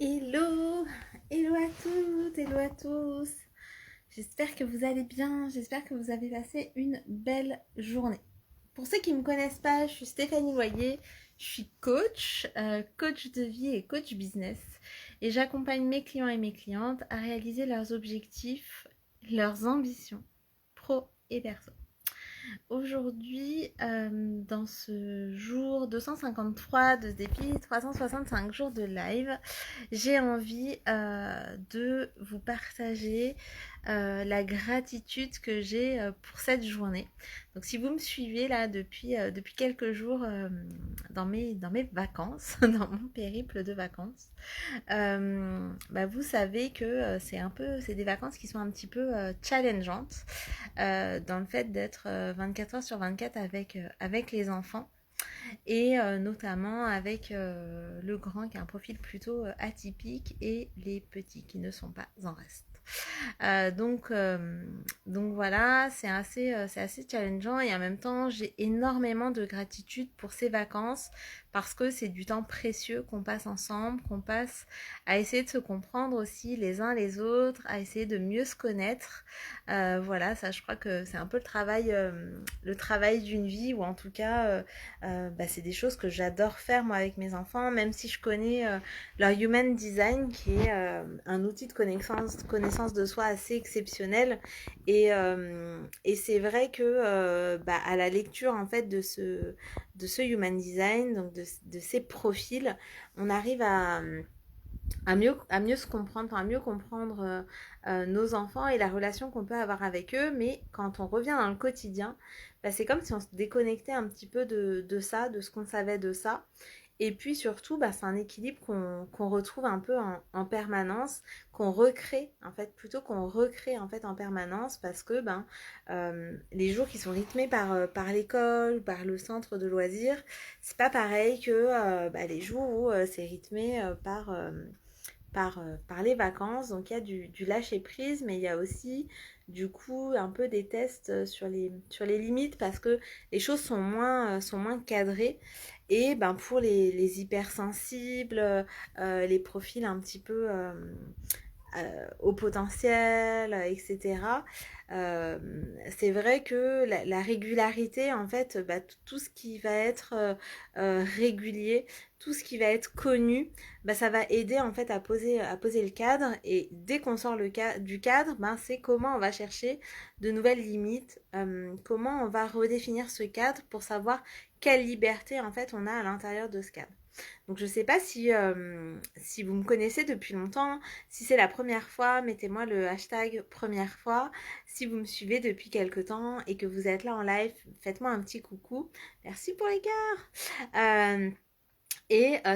Hello, hello à toutes, hello à tous. J'espère que vous allez bien, j'espère que vous avez passé une belle journée. Pour ceux qui ne me connaissent pas, je suis Stéphanie Loyer, je suis coach, coach de vie et coach business. Et j'accompagne mes clients et mes clientes à réaliser leurs objectifs, leurs ambitions, pro et perso. Aujourd'hui, dans ce jour 253 de ce défi, 365 jours de live, j'ai envie de vous partager la gratitude que j'ai pour cette journée. Donc si vous me suivez là depuis quelques jours dans mes vacances, dans mon périple de vacances, vous savez que c'est des vacances qui sont un petit peu challengeantes dans le fait d'être 24 heures sur 24 avec les enfants et notamment avec le grand qui a un profil plutôt atypique et les petits qui ne sont pas en reste. Euh, donc, euh, donc voilà, c'est assez challengeant et en même temps, j'ai énormément de gratitude pour ces vacances parce que c'est du temps précieux qu'on passe ensemble, qu'on passe à essayer de se comprendre aussi les uns les autres, à essayer de mieux se connaître. Voilà, ça, je crois que c'est un peu le travail d'une vie ou en tout cas, c'est des choses que j'adore faire moi avec mes enfants, même si je connais leur Human Design qui est un outil de connaissance de soi assez exceptionnel et c'est vrai que à la lecture en fait de ce Human Design, donc de ces profils, on arrive à mieux se comprendre, à mieux comprendre nos enfants et la relation qu'on peut avoir avec eux, mais quand on revient dans le quotidien, c'est comme si on se déconnectait un petit peu de ça, de ce qu'on savait de ça. Et puis surtout, c'est un équilibre qu'on retrouve un peu en permanence, qu'on recrée en fait, plutôt qu'on recrée en fait en permanence parce que les jours qui sont rythmés par l'école, par le centre de loisirs, c'est pas pareil que les jours où c'est rythmé par les vacances. Donc il y a du lâcher prise, mais il y a aussi du coup un peu des tests sur les limites parce que les choses sont moins cadrées. Et pour les hypersensibles, les profils un petit peu au potentiel, etc. Euh, c'est vrai que la régularité, en fait, tout ce qui va être régulier, tout ce qui va être connu, ça va aider en fait à poser le cadre. Et dès qu'on sort du cadre, c'est comment on va chercher de nouvelles limites, comment on va redéfinir ce cadre pour savoir quelle liberté en fait on a à l'intérieur de ce cadre. Donc je ne sais pas si vous me connaissez depuis longtemps, si c'est la première fois, mettez-moi le hashtag première fois. Si vous me suivez depuis quelque temps et que vous êtes là en live, faites-moi un petit coucou. Merci pour les cœurs.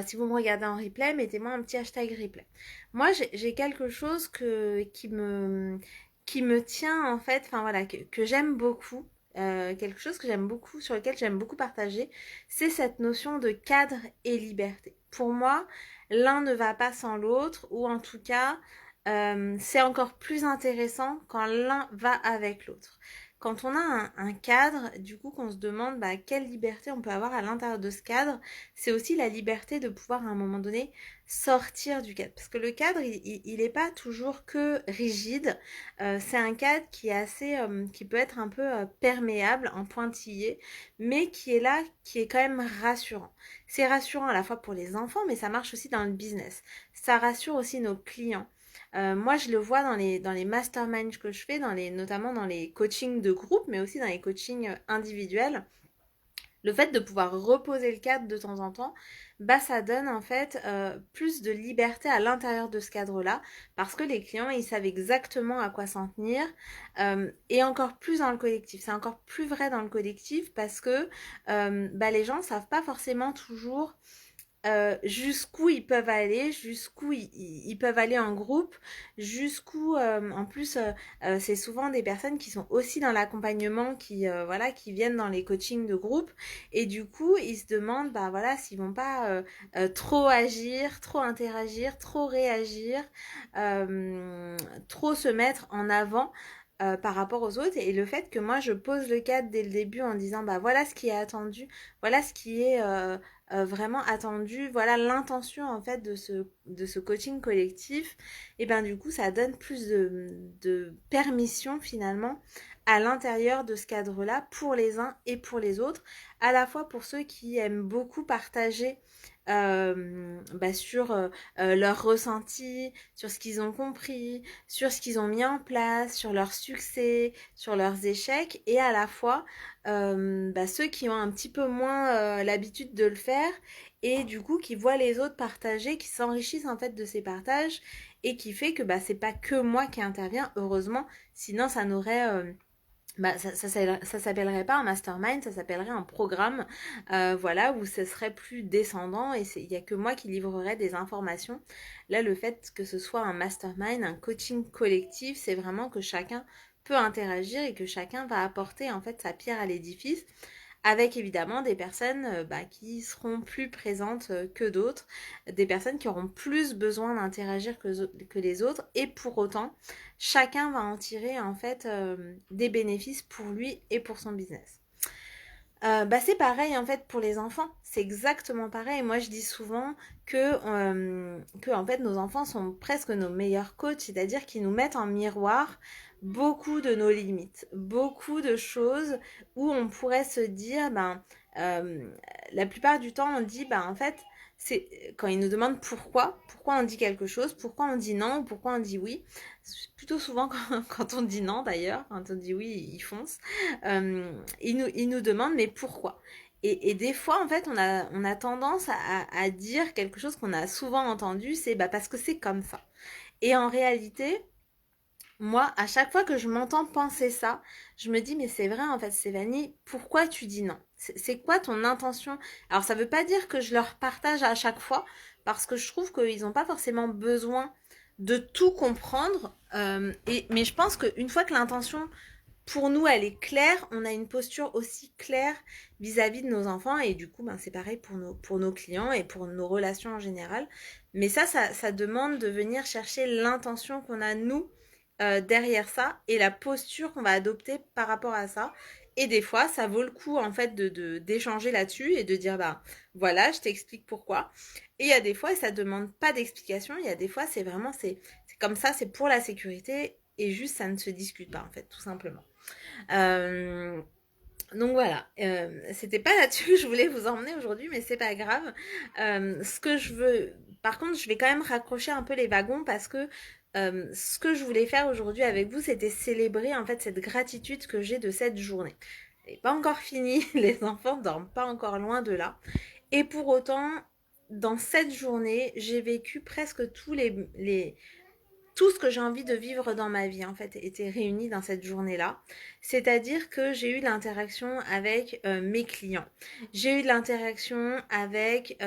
Si vous me regardez en replay, mettez-moi un petit hashtag replay. Moi, j'ai quelque chose qui me tient en fait, enfin voilà, que j'aime beaucoup. Quelque chose que j'aime beaucoup, sur lequel j'aime beaucoup partager, c'est cette notion de cadre et liberté. Pour moi, l'un ne va pas sans l'autre, ou en tout cas, c'est encore plus intéressant quand l'un va avec l'autre. Quand on a un cadre, du coup, qu'on se demande quelle liberté on peut avoir à l'intérieur de ce cadre, c'est aussi la liberté de pouvoir à un moment donné sortir du cadre. Parce que le cadre, il est pas toujours que rigide. C'est un cadre qui est qui peut être un peu perméable, en pointillé, mais qui est là, qui est quand même rassurant. C'est rassurant à la fois pour les enfants, mais ça marche aussi dans le business. Ça rassure aussi nos clients. Moi, je le vois dans les masterminds que je fais, notamment dans les coachings de groupe, mais aussi dans les coachings individuels. Le fait de pouvoir reposer le cadre de temps en temps, ça donne en fait plus de liberté à l'intérieur de ce cadre-là, parce que les clients, ils savent exactement à quoi s'en tenir, et encore plus dans le collectif. C'est encore plus vrai dans le collectif parce que les gens ne savent pas forcément toujours jusqu'où ils peuvent aller, jusqu'où ils peuvent aller en groupe, jusqu'où en plus c'est souvent des personnes qui sont aussi dans l'accompagnement, qui viennent dans les coachings de groupe et du coup ils se demandent s'ils vont pas trop agir, trop interagir, trop réagir, trop se mettre en avant. Par rapport aux autres et le fait que moi je pose le cadre dès le début en disant voilà ce qui est attendu, voilà ce qui est vraiment attendu. Voilà l'intention en fait de ce coaching collectif. Et ben du coup, ça donne plus de permission finalement à l'intérieur de ce cadre-là pour les uns et pour les autres, à la fois pour ceux qui aiment beaucoup partager sur leurs ressentis, sur ce qu'ils ont compris, sur ce qu'ils ont mis en place, sur leurs succès, sur leurs échecs, et à la fois ceux qui ont un petit peu moins l'habitude de le faire et du coup qui voient les autres partager, qui s'enrichissent en fait de ces partages et qui fait que c'est pas que moi qui interviens, heureusement, sinon ça n'aurait ça s'appellerait pas un mastermind, ça s'appellerait un programme, voilà, où ce serait plus descendant et il y a que moi qui livrerais des informations. Là, le fait que ce soit un mastermind, un coaching collectif, c'est vraiment que chacun peut interagir et que chacun va apporter en fait sa pierre à l'édifice, avec évidemment des personnes qui seront plus présentes que d'autres, des personnes qui auront plus besoin d'interagir que les autres, et pour autant, chacun va en tirer en fait des bénéfices pour lui et pour son business. C'est pareil en fait pour les enfants, c'est exactement pareil. Moi je dis souvent que en fait nos enfants sont presque nos meilleurs coachs, c'est-à-dire qu'ils nous mettent en miroir beaucoup de nos limites, beaucoup de choses où on pourrait se dire euh, la plupart du temps on dit en fait c'est quand ils nous demandent pourquoi on dit quelque chose, pourquoi on dit non ou pourquoi on dit oui. C'est plutôt souvent quand on dit non d'ailleurs, quand on dit oui ils foncent. Il nous demande mais pourquoi. Et des fois, en fait, on a tendance à dire quelque chose qu'on a souvent entendu, c'est parce que c'est comme ça. Et en réalité, moi, à chaque fois que je m'entends penser ça, je me dis, mais c'est vrai, en fait, Stéphanie, pourquoi tu dis non? C'est quoi ton intention? Alors, ça veut pas dire que je leur partage à chaque fois, parce que je trouve qu'ils n'ont pas forcément besoin de tout comprendre. Mais je pense qu'une fois que l'intention pour nous, elle est claire, on a une posture aussi claire vis-à-vis de nos enfants, et du coup, c'est pareil pour nos clients et pour nos relations en général. Mais ça demande de venir chercher l'intention qu'on a, nous, derrière ça, et la posture qu'on va adopter par rapport à ça. Et des fois, ça vaut le coup, en fait, d'échanger là-dessus et de dire, voilà, je t'explique pourquoi. Et il y a des fois, et ça demande pas d'explication, il y a des fois, c'est comme ça, c'est pour la sécurité, et juste, ça ne se discute pas, en fait, tout simplement. Euh, donc voilà, c'était pas là-dessus que je voulais vous emmener aujourd'hui, mais c'est pas grave. Ce que je veux, par contre, je vais quand même raccrocher un peu les wagons parce que ce que je voulais faire aujourd'hui avec vous, c'était célébrer en fait cette gratitude que j'ai de cette journée. Elle n'est pas encore finie, les enfants dorment pas encore loin de là. Et pour autant, dans cette journée, j'ai vécu presque tout ce que j'ai envie de vivre dans ma vie en fait était réuni dans cette journée-là. C'est-à-dire que j'ai eu l'interaction avec mes clients. J'ai eu de l'interaction avec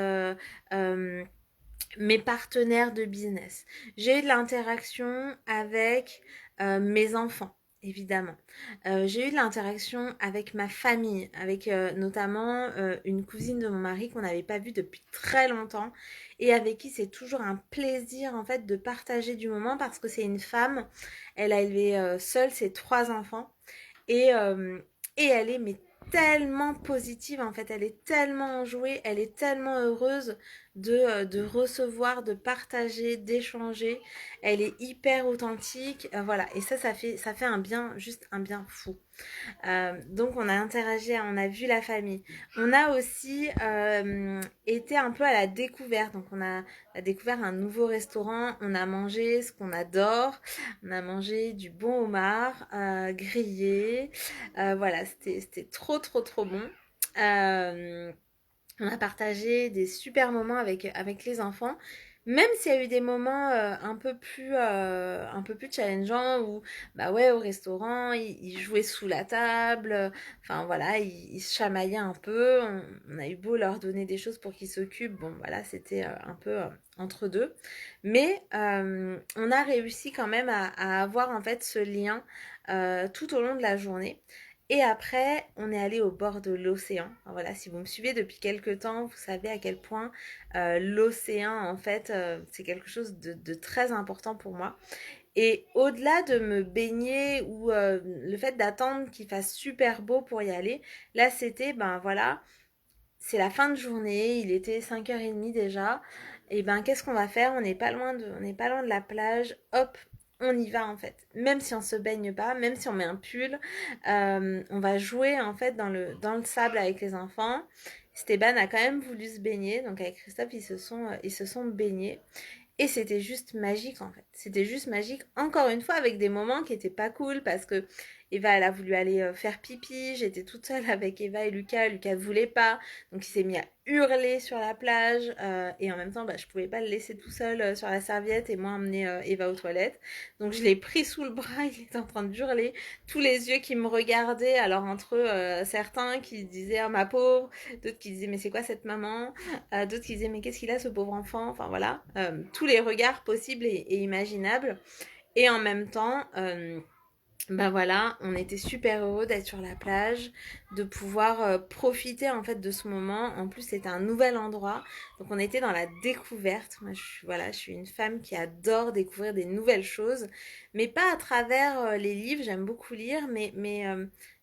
mes partenaires de business. J'ai eu de l'interaction avec mes enfants. Évidemment. J'ai eu de l'interaction avec ma famille, avec notamment une cousine de mon mari qu'on n'avait pas vue depuis très longtemps et avec qui c'est toujours un plaisir en fait de partager du moment parce que c'est une femme. Elle a élevé seule ses 3 enfants et, euh, et elle est mais tellement positive en fait, elle est tellement enjouée, elle est tellement heureuse de recevoir, de partager, d'échanger. Elle est hyper authentique, voilà. Et ça fait un bien, juste un bien fou. Donc on a interagi, on a vu la famille. On a aussi été un peu à la découverte. Donc on a découvert un nouveau restaurant. On a mangé ce qu'on adore. On a mangé du bon homard grillé. Voilà, c'était trop bon. Euh, on a partagé des super moments avec les enfants. Même s'il y a eu des moments un peu plus challengeants où, ouais, au restaurant, ils jouaient sous la table. Enfin, voilà, ils se chamaillaient un peu. On a eu beau leur donner des choses pour qu'ils s'occupent. Bon, voilà, c'était un peu entre deux. Mais on a réussi quand même à avoir en fait ce lien tout au long de la journée. Et après, on est allé au bord de l'océan. Voilà, si vous me suivez depuis quelques temps, vous savez à quel point l'océan, en fait, c'est quelque chose de très important pour moi. Et au-delà de me baigner ou le fait d'attendre qu'il fasse super beau pour y aller, là, c'était, voilà, c'est la fin de journée, il était 5h30 déjà. Et ben qu'est-ce qu'on va faire? On n'est pas loin de la plage. Hop, on y va en fait. Même si on se baigne pas, même si on met un pull, on va jouer en fait dans le sable avec les enfants. Esteban a quand même voulu se baigner, donc avec Christophe ils se sont baignés. Et c'était juste magique en fait. C'était juste magique, encore une fois, avec des moments qui étaient pas cool parce que Eva, elle a voulu aller faire pipi. J'étais toute seule avec Eva et Lucas. Lucas ne voulait pas. Donc il s'est mis à hurler sur la plage. Et en même temps, bah, je pouvais pas le laisser tout seul sur la serviette et moi emmener Eva aux toilettes. Donc je l'ai pris sous le bras. Il était en train de hurler. Tous les yeux qui me regardaient. Alors entre eux, certains qui disaient oh, ma pauvre. D'autres qui disaient mais c'est quoi cette maman, d'autres qui disaient mais qu'est-ce qu'il a ce pauvre enfant, enfin voilà, tous les regards possibles et imaginables. Et en même temps, ben voilà, on était super heureux d'être sur la plage, de pouvoir profiter en fait de ce moment. En plus, c'était un nouvel endroit, donc on était dans la découverte. Moi, voilà, je suis une femme qui adore découvrir des nouvelles choses, mais pas à travers les livres. J'aime beaucoup lire, mais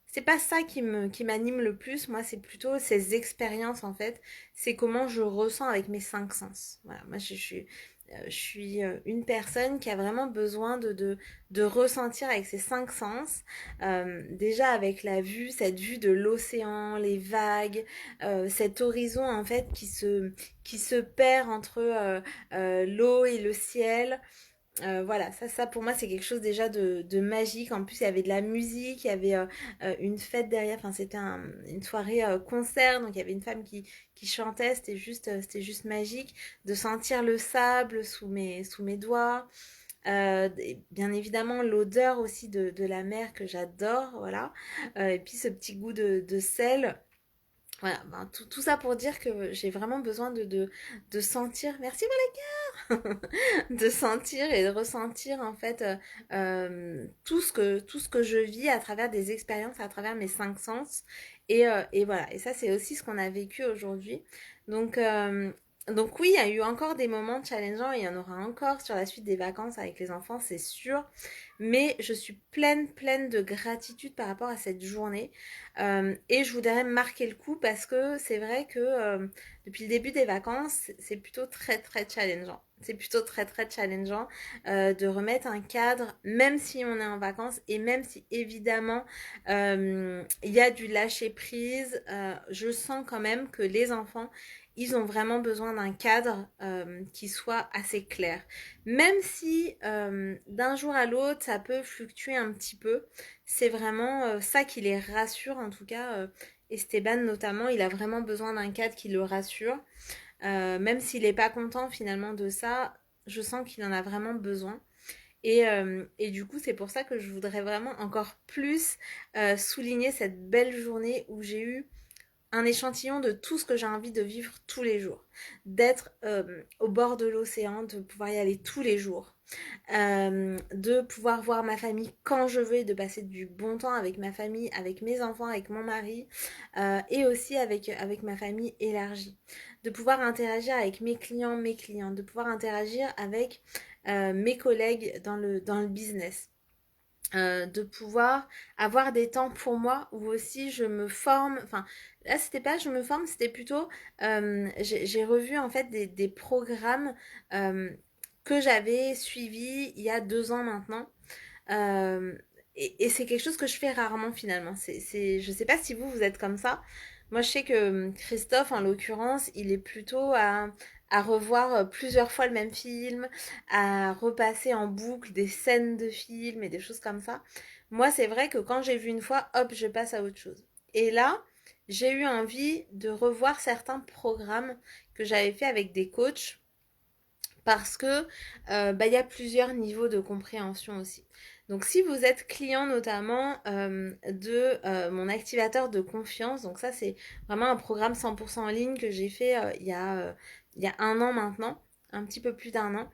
c'est pas ça qui m'anime le plus. Moi, c'est plutôt ces expériences en fait. C'est comment je ressens avec mes cinq sens. Voilà, moi, je suis une personne qui a vraiment besoin de ressentir avec ses cinq sens. Déjà avec la vue, cette vue de l'océan, les vagues, cet horizon en fait qui se perd entre l'eau et le ciel. Voilà, ça pour moi c'est quelque chose déjà de magique. En plus il y avait de la musique, il y avait une fête derrière, enfin une soirée concert, donc il y avait une femme qui chantait, c'était juste magique de sentir le sable sous mes doigts. Et bien évidemment l'odeur aussi de la mer que j'adore, voilà. Et puis ce petit goût de sel. Voilà, ben, tout ça pour dire que j'ai vraiment besoin de sentir. Merci de sentir et de ressentir en fait tout ce que je vis à travers des expériences, à travers mes cinq sens. Et voilà, et ça c'est aussi ce qu'on a vécu aujourd'hui. Donc, euh, donc oui, il y a eu encore des moments challengeants et il y en aura encore sur la suite des vacances avec les enfants, c'est sûr. Mais je suis pleine de gratitude par rapport à cette journée. Et je voudrais marquer le coup parce que c'est vrai que depuis le début des vacances, c'est plutôt très challengeant. C'est plutôt très challengeant de remettre un cadre, même si on est en vacances et même si évidemment il y a du lâcher prise. Je sens quand même que les enfants, ils ont vraiment besoin d'un cadre qui soit assez clair. Même si d'un jour à l'autre, ça peut fluctuer un petit peu, c'est vraiment ça qui les rassure. En tout cas, Esteban notamment, il a vraiment besoin d'un cadre qui le rassure. Même s'il n'est pas content finalement de ça, je sens qu'il en a vraiment besoin. Et du coup, c'est pour ça que je voudrais vraiment encore plus souligner cette belle journée où j'ai eu un échantillon de tout ce que j'ai envie de vivre tous les jours. D'être au bord de l'océan, de pouvoir y aller tous les jours. De pouvoir voir ma famille quand je veux et de passer du bon temps avec ma famille, avec mes enfants, avec mon mari et aussi avec ma famille élargie. De pouvoir interagir avec mes clients, de pouvoir interagir avec mes collègues dans le business. De pouvoir avoir des temps pour moi où aussi je me forme, enfin là c'était pas je me forme, c'était plutôt j'ai revu en fait des programmes euh, que j'avais suivis il y a 2 ans maintenant. Euh, et c'est quelque chose que je fais rarement finalement. Je sais pas si vous êtes comme ça. Moi, je sais que Christophe, en l'occurrence, il est plutôt à revoir plusieurs fois le même film, à repasser en boucle des scènes de films et des choses comme ça. Moi, c'est vrai que quand j'ai vu une fois, hop, je passe à autre chose. Et là, j'ai eu envie de revoir certains programmes que j'avais fait avec des coachs parce que bah, y a plusieurs niveaux de compréhension aussi. Donc si vous êtes client notamment de mon activateur de confiance, donc ça c'est vraiment un programme 100% en ligne que j'ai fait il y a 1 an maintenant, un petit peu plus d'1 an,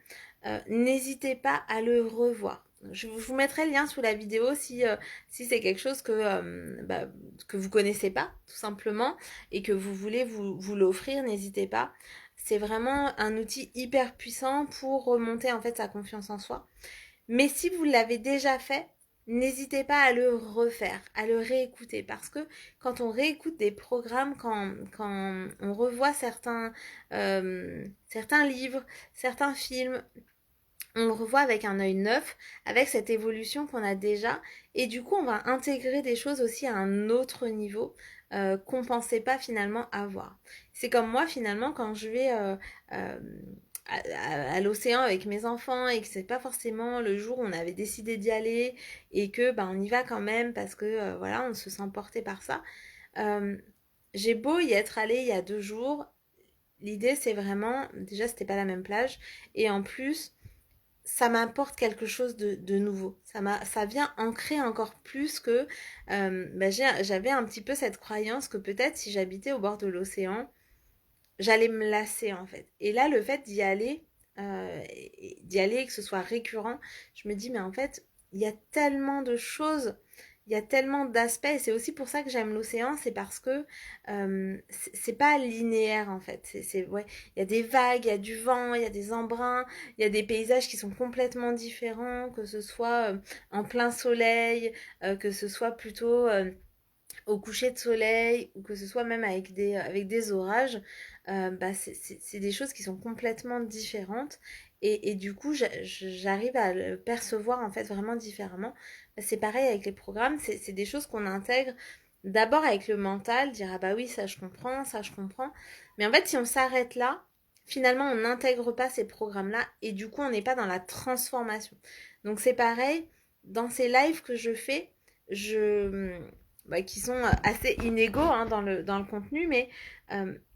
n'hésitez pas à le revoir. Je vous mettrai le lien sous la vidéo si c'est quelque chose que vous connaissez pas, tout simplement, et que vous voulez vous l'offrir, n'hésitez pas. C'est vraiment un outil hyper puissant pour remonter en fait sa confiance en soi. Mais si vous l'avez déjà fait, n'hésitez pas à le refaire, à le réécouter, parce que quand on réécoute des programmes, quand on revoit certains livres, certains films, on le revoit avec un œil neuf, avec cette évolution qu'on a déjà, et du coup on va intégrer des choses aussi à un autre niveau qu'on pensait pas finalement avoir. C'est comme moi finalement quand je vais euh, à l'océan avec mes enfants et que c'est pas forcément le jour où on avait décidé d'y aller et que ben on y va quand même parce que voilà on se sent porté par ça. Euh, j'ai beau y être allée il y a 2 jours, l'idée c'est vraiment déjà c'était pas la même plage et en plus ça m'apporte quelque chose de nouveau. Ça vient ancrer encore plus que j'avais un petit peu cette croyance que peut-être si j'habitais au bord de l'océan, j'allais me lasser en fait. Et là, le fait d'y aller et que ce soit récurrent, je me dis mais en fait, il y a tellement de choses, il y a tellement d'aspects. Et c'est aussi pour ça que j'aime l'océan, c'est parce que c'est pas linéaire en fait. Ouais, il y a des vagues, il y a du vent, il y a des embruns, il y a des paysages qui sont complètement différents, que ce soit en plein soleil, que ce soit plutôt au coucher de soleil ou que ce soit même avec des orages, c'est des choses qui sont complètement différentes et du coup j'arrive à le percevoir en fait vraiment différemment. C'est pareil avec les programmes, c'est des choses qu'on intègre d'abord avec le mental, dire ah bah oui ça je comprends, mais en fait si on s'arrête là, finalement on n'intègre pas ces programmes-là et du coup on n'est pas dans la transformation. Donc c'est pareil, dans ces lives que je fais, je qui sont assez inégaux hein, dans le contenu, mais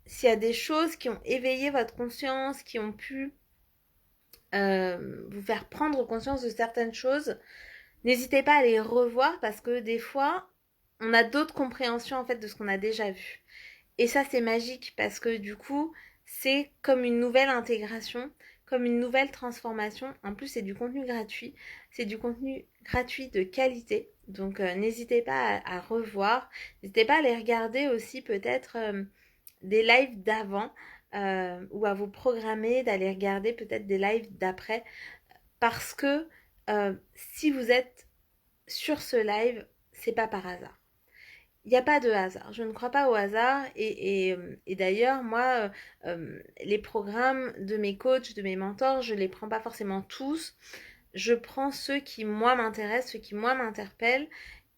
s'il y a des choses qui ont éveillé votre conscience, qui ont pu vous faire prendre conscience de certaines choses, n'hésitez pas à les revoir parce que des fois, on a d'autres compréhensions en fait de ce qu'on a déjà vu. Et ça, c'est magique parce que du coup, c'est comme une nouvelle intégration, comme une nouvelle transformation. En plus, c'est du contenu gratuit. C'est du contenu gratuit de qualité. Donc, n'hésitez pas à revoir. N'hésitez pas à aller regarder aussi peut-être des lives d'avant ou à vous programmer d'aller regarder peut-être des lives d'après. Parce que si vous êtes sur ce live, c'est pas par hasard. Il n'y a pas de hasard. Je ne crois pas au hasard. Et d'ailleurs, moi, les programmes de mes coachs, de mes mentors, je ne les prends pas forcément tous. Je prends ceux qui, moi, m'intéressent, ceux qui, moi, m'interpellent.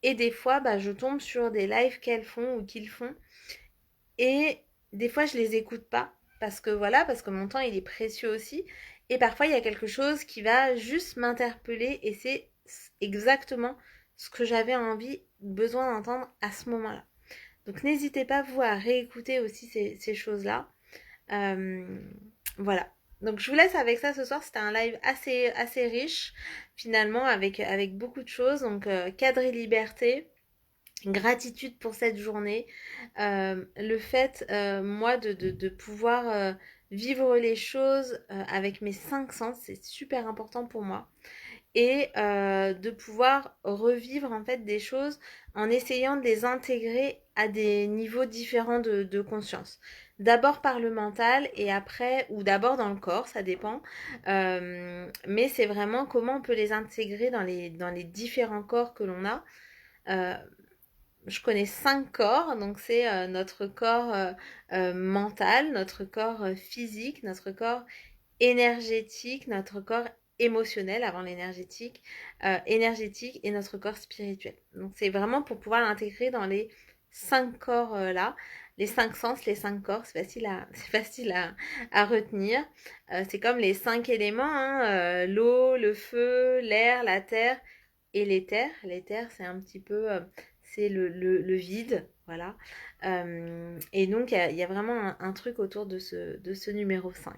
Et des fois, je tombe sur des lives qu'elles font ou qu'ils font. Et des fois, je les écoute pas. Parce que voilà, parce que mon temps, il est précieux aussi. Et parfois, il y a quelque chose qui va juste m'interpeller. Et c'est exactement ce que j'avais envie, besoin d'entendre à ce moment-là. Donc n'hésitez pas, vous, à réécouter aussi ces choses-là. Euh, voilà. Donc je vous laisse avec ça ce soir. C'était un live assez riche, finalement, avec beaucoup de choses. Donc cadre et liberté. Gratitude pour cette journée. Le fait, moi, de pouvoir vivre les choses avec mes 5 sens, c'est super important pour moi et de pouvoir revivre en fait des choses en essayant de les intégrer à des niveaux différents de conscience. D'abord par le mental et après, ou d'abord dans le corps, ça dépend. Mais c'est vraiment comment on peut les intégrer dans les différents corps que l'on a. Euh, je connais 5 corps, donc c'est notre corps mental, notre corps physique, notre corps énergétique, notre corps émotionnel avant énergétique et notre corps spirituel. Donc c'est vraiment pour pouvoir l'intégrer dans les 5 corps là, les 5 sens, les 5 corps, c'est facile à retenir. C'est comme les 5 éléments, hein, l'eau, le feu, l'air, la terre et l'éther. L'éther c'est un petit peu, c'est le vide, voilà. Et donc il y a vraiment un truc autour de ce numéro 5.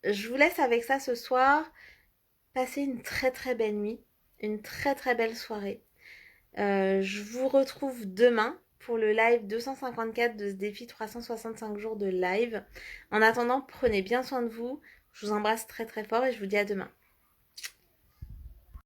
Je vous laisse avec ça ce soir. Passez une très très belle nuit, une très très belle soirée. Je vous retrouve demain pour le live 254 de ce défi 365 jours de live. En attendant, prenez bien soin de vous. Je vous embrasse très très fort et je vous dis à demain.